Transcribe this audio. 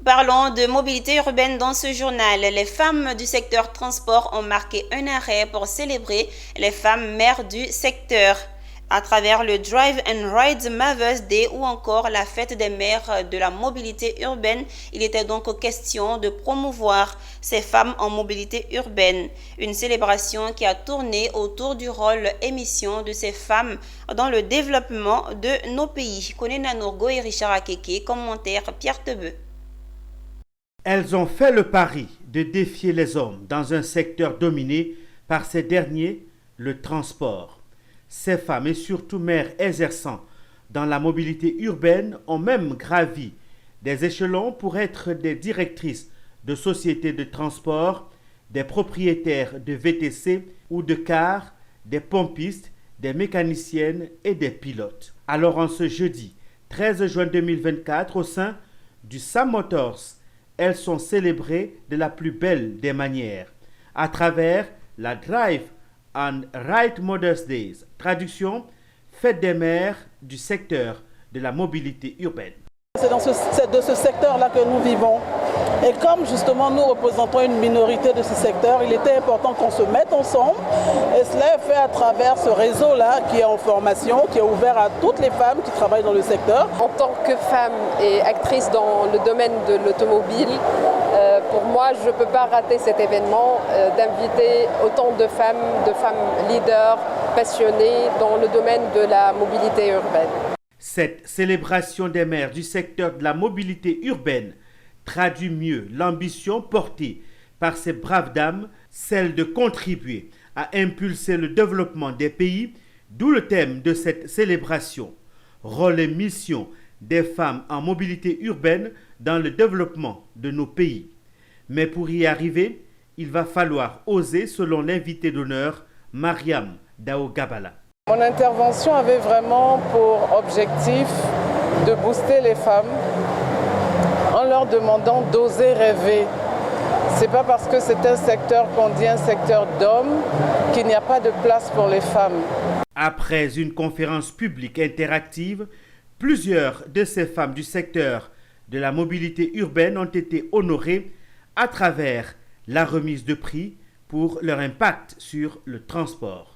Parlons de mobilité urbaine dans ce journal. Les femmes du secteur transport ont marqué un arrêt pour célébrer les femmes mères du secteur à travers le Drive and Ride Mother's Day ou encore la fête des mères de la mobilité urbaine. Il était donc question de promouvoir ces femmes en mobilité urbaine. Une célébration qui a tourné autour du rôle et mission de ces femmes dans le développement de nos pays. Konena Nourgo et Richard Akeke, commentaire Pierre Tebeu. Elles ont fait le pari de défier les hommes dans un secteur dominé par ces derniers, le transport. Ces femmes et surtout mères exerçant dans la mobilité urbaine ont même gravi des échelons pour être des directrices de sociétés de transport, des propriétaires de VTC ou de cars, des pompistes, des mécaniciennes et des pilotes. Alors en ce jeudi 13 juin 2024, au sein du Sam Motors, elles sont célébrées de la plus belle des manières, à travers la Drive and Ride Mother's Days, traduction, fête des mères du secteur de la mobilité urbaine. C'est de ce secteur-là que nous vivons. Et comme justement nous représentons une minorité de ce secteur, il était important qu'on se mette ensemble. Et cela est fait à travers ce réseau-là qui est en formation, qui est ouvert à toutes les femmes qui travaillent dans le secteur. En tant que femme et actrice dans le domaine de l'automobile, pour moi, je ne peux pas rater cet événement d'inviter autant de femmes leaders passionnées dans le domaine de la mobilité urbaine. Cette célébration des mères du secteur de la mobilité urbaine traduit mieux l'ambition portée par ces braves dames, celle de contribuer à impulser le développement des pays, d'où le thème de cette célébration, rôle et mission des femmes en mobilité urbaine dans le développement de nos pays. Mais pour y arriver, il va falloir oser selon l'invité d'honneur, Mariam Dao-Gabala. Mon intervention avait vraiment pour objectif de booster les femmes en leur demandant d'oser rêver. C'est pas parce que c'est un secteur qu'on dit un secteur d'hommes qu'il n'y a pas de place pour les femmes. Après une conférence publique interactive, plusieurs de ces femmes du secteur de la mobilité urbaine ont été honorées à travers la remise de prix pour leur impact sur le transport.